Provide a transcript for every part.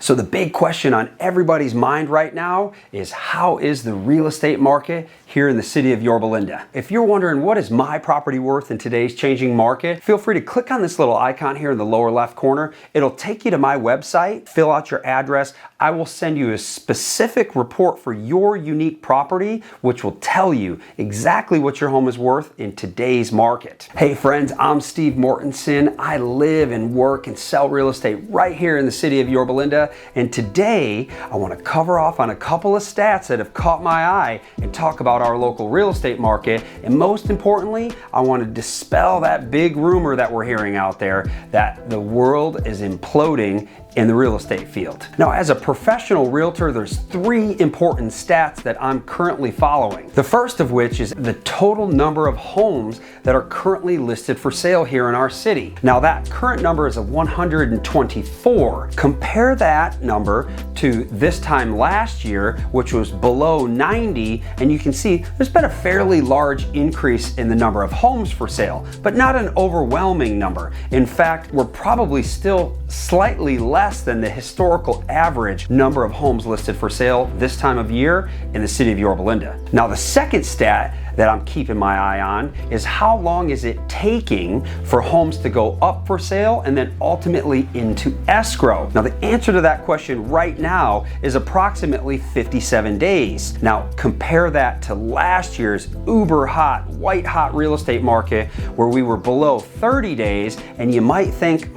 So the big question on everybody's mind right now is, how is the real estate market here in the city of Yorba Linda? If you're wondering what is my property worth in today's changing market, feel free to click on this little icon here in the lower left corner. It'll take you to my website, fill out your address. I will send you a specific report for your unique property, which will tell you exactly what your home is worth in today's market. Hey friends, I'm Steve Mortensen. I live and work and sell real estate right here in the city of Yorba Linda. And today I want to cover off on a couple of stats that have caught my eye and talk about our local real estate market. And most importantly, I want to dispel that big rumor that we're hearing out there that the world is imploding in the real estate field. Now, as a professional realtor, there's three important stats that I'm currently following. The first of which is the total number of homes that are currently listed for sale here in our city. Now, that current number is 124. Compare that number to this time last year, which was below 90, and you can see there's been a fairly large increase in the number of homes for sale, but not an overwhelming number. In fact, we're probably still slightly less than the historical average number of homes listed for sale this time of year in the city of Yorba Linda. Now, the second stat that I'm keeping my eye on is how long is it taking for homes to go up for sale and then ultimately into escrow. Now, the answer to that question right now is approximately 57 days. Now, compare that to last year's uber hot, white hot real estate market where we were below 30 days, and you might think,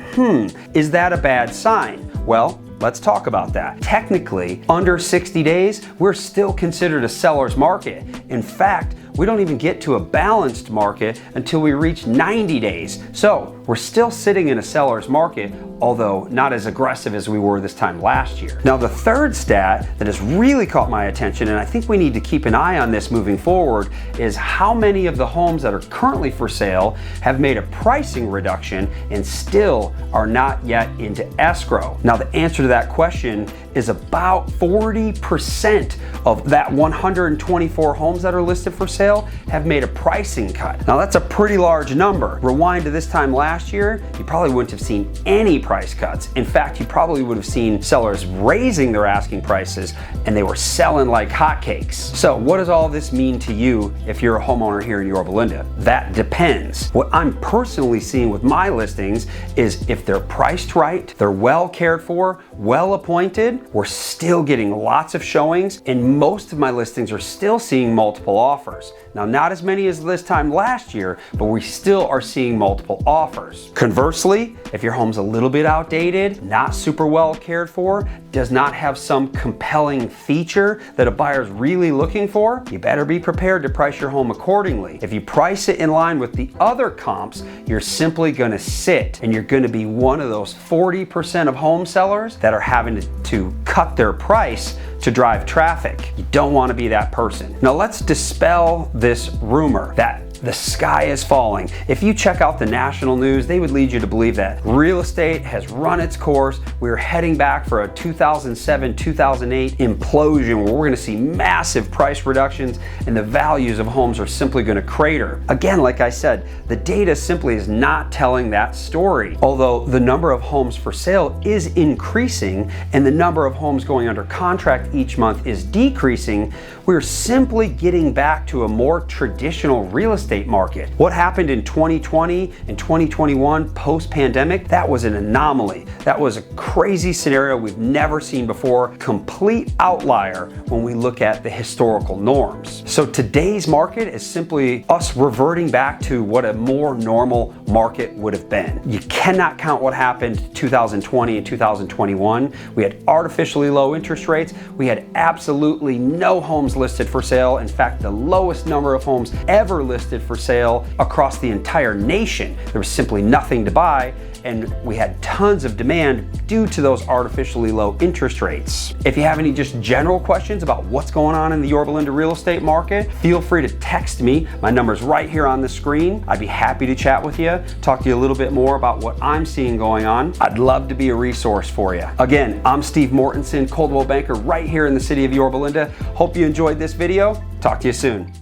is that a bad sign? Well, let's talk about that. Technically, under 60 days, we're still considered a seller's market. In fact, we don't even get to a balanced market until we reach 90 days. So we're still sitting in a seller's market, although not as aggressive as we were this time last year. Now, the third stat that has really caught my attention, and I think we need to keep an eye on this moving forward, is how many of the homes that are currently for sale have made a pricing reduction and still are not yet into escrow. Now, the answer to that question is about 40% of that 124 homes that are listed for sale have made a pricing cut. Now, that's a pretty large number. Rewind to this time last year, you probably wouldn't have seen any price cuts. In fact, you probably would have seen sellers raising their asking prices, and they were selling like hotcakes. So what does all this mean to you if you're a homeowner here in Yorba Linda? That depends. What I'm personally seeing with my listings is if they're priced right, they're well cared for, well appointed, we're still getting lots of showings, and most of my listings are still seeing multiple offers. Now, not as many as this time last year, but we still are seeing multiple offers. Conversely, if your home's a little bit outdated, not super well cared for, does not have some compelling feature that a buyer's really looking for, you better be prepared to price your home accordingly. If you price it in line with the other comps, you're simply gonna sit, and you're gonna be one of those 40% of home sellers that are having to cut their price to drive traffic. You don't want to be that person. Now, let's dispel this rumor that the sky is falling. If you check out the national news, they would lead you to believe that real estate has run its course. We're heading back for a 2007-2008 implosion where we're going to see massive price reductions and the values of homes are simply going to crater. Again, like I said, the data simply is not telling that story. Although the number of homes for sale is increasing and the number of homes going under contract each month is decreasing, we're simply getting back to a more traditional real estate market. What happened in 2020 and 2021 post-pandemic, that was an anomaly. That was a crazy scenario we've never seen before, complete outlier when we look at the historical norms. So today's market is simply us reverting back to what a more normal market would have been. You cannot count what happened 2020 and 2021. We had artificially low interest rates. We had absolutely no homes listed for sale. In fact, the lowest number of homes ever listed for sale across the entire nation. There was simply nothing to buy, and we had tons of demand due to those artificially low interest rates. If you have any just general questions about what's going on in the Yorba Linda real estate market, feel free to text me. My number's right here on the screen. I'd be happy to chat with you, talk to you a little bit more about what I'm seeing going on. I'd love to be a resource for you. Again, I'm Steve Mortensen, Coldwell Banker, right here in the city of Yorba Linda. Hope you enjoyed this video. Talk to you soon.